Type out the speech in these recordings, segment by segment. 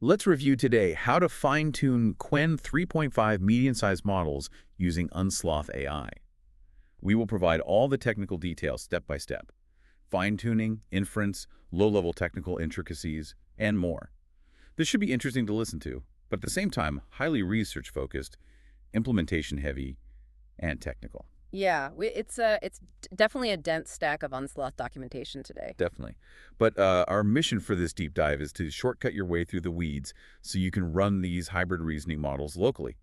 Let's review today how to fine-tune Qwen 3.5 medium-sized models using Unsloth AI. We will provide all the technical details step by step: fine-tuning, inference, low-level technical intricacies, and more. This should be interesting to listen to, but at the same time, highly research-focused, implementation-heavy, and technical. Yeah, it's definitely a dense stack of Unsloth documentation today. Definitely. But our mission for this deep dive is to shortcut your way through the weeds so you can run these hybrid reasoning models locally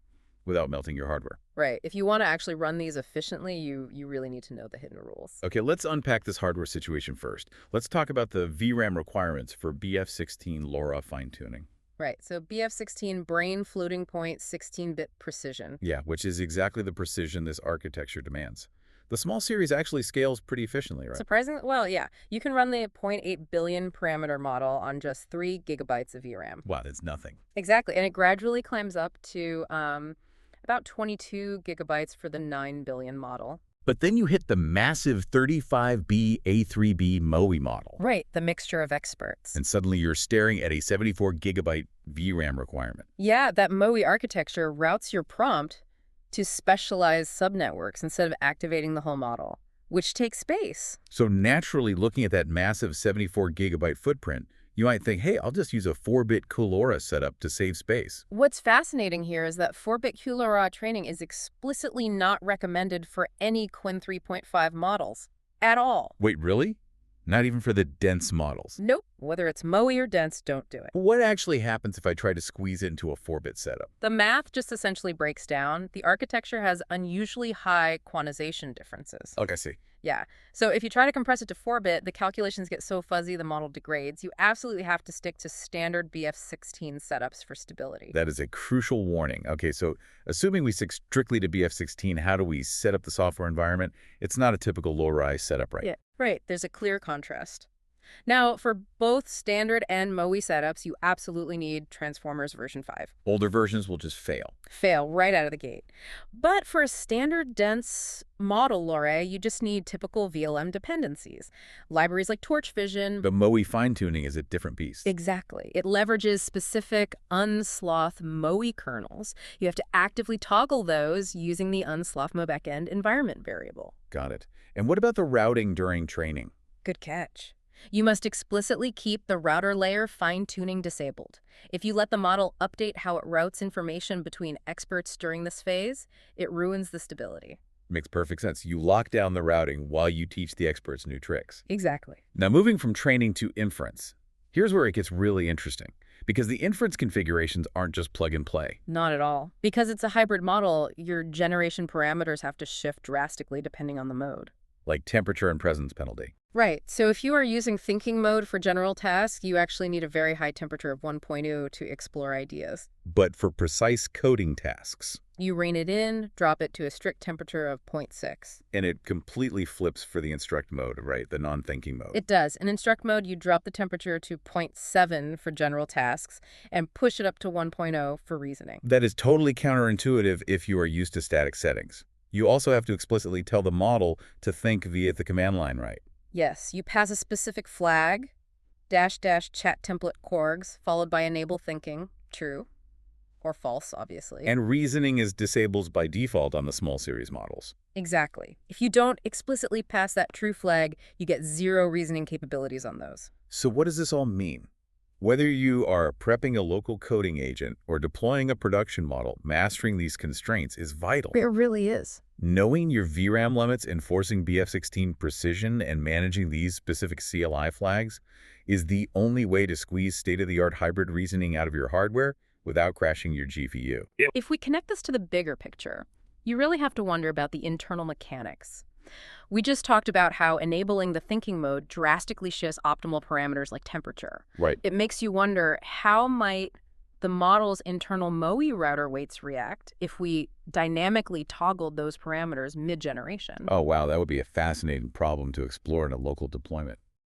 without melting your hardware. Right. If you want to actually run these efficiently, you really need to know the hidden rules. Okay, let's unpack this hardware situation first. Let's talk about the VRAM requirements for BF16 LoRa fine-tuning. Right. So BF16 brain floating point 16-bit precision. Yeah, which is exactly the precision this architecture demands. The small series actually scales pretty efficiently, right? Surprisingly, well, yeah. You can run the 0.8 billion parameter model on just 3 gigabytes of VRAM. Wow, that's nothing. Exactly. And it gradually climbs up to about 22 gigabytes for the 9 billion model. But then you hit the massive 35B A3B MOE model. Right, the mixture of experts. And suddenly you're staring at a 74 gigabyte VRAM requirement. Yeah, that MOE architecture routes your prompt to specialized subnetworks instead of activating the whole model, which takes space. So naturally, looking at that massive 74 gigabyte footprint, you might think, hey, I'll just use a 4-bit LoRa setup to save space. What's fascinating here is that 4-bit QLoRa training is explicitly not recommended for any Qwen 3.5 models at all. Wait, really? Not even for the dense models? Nope. Whether it's MOE or dense, don't do it. What actually happens if I try to squeeze it into a 4-bit setup? The math just essentially breaks down. The architecture has unusually high quantization differences. Okay, I see. Yeah. So if you try to compress it to 4-bit, the calculations get so fuzzy the model degrades. You absolutely have to stick to standard BF16 setups for stability. That is a crucial warning. Okay, so assuming we stick strictly to BF16, how do we set up the software environment? It's not a typical low-rise setup, right? Yeah, right. There's a clear contrast. Now, for both standard and MOE setups, you absolutely need Transformers version 5. Older versions will just fail. Fail right out of the gate. But for a standard dense model LoRa, you just need typical VLM dependencies. Libraries like Torch Vision. The MOE fine-tuning is a different beast. Exactly. It leverages specific Unsloth MOE kernels. You have to actively toggle those using the Unsloth backend environment variable. Got it. And what about the routing during training? Good catch. You must explicitly keep the router layer fine-tuning disabled. If you let the model update how it routes information between experts during this phase, it ruins the stability. Makes perfect sense. You lock down the routing while you teach the experts new tricks. Exactly. Now, moving from training to inference, here's where it gets really interesting, because the inference configurations aren't just plug and play. Not at all. Because it's a hybrid model, your generation parameters have to shift drastically depending on the mode. Like temperature and presence penalty. Right. So if you are using thinking mode for general tasks, you actually need a very high temperature of 1.0 to explore ideas. But for precise coding tasks, you rein it in, drop it to a strict temperature of 0.6. And it completely flips for the instruct mode, right? The non-thinking mode. It does. In instruct mode, you drop the temperature to 0.7 for general tasks and push it up to 1.0 for reasoning. That is totally counterintuitive if you are used to static settings. You also have to explicitly tell the model to think via the command line, right? Yes, you pass a specific flag, --chat template corgs, followed by enable thinking, true, or false, obviously. And reasoning is disabled by default on the small series models. Exactly. If you don't explicitly pass that true flag, you get 0 reasoning capabilities on those. So what does this all mean? Whether you are prepping a local coding agent or deploying a production model, mastering these constraints is vital. It really is. Knowing your VRAM limits, enforcing BF16 precision, and managing these specific CLI flags is the only way to squeeze state-of-the-art hybrid reasoning out of your hardware without crashing your GPU. If we connect this to the bigger picture, you really have to wonder about the internal mechanics. We just talked about how enabling the thinking mode drastically shifts optimal parameters like temperature. Right. It makes you wonder, how might the model's internal MOE router weights react if we dynamically toggled those parameters mid-generation? Oh, wow, that would be a fascinating problem to explore in a local deployment.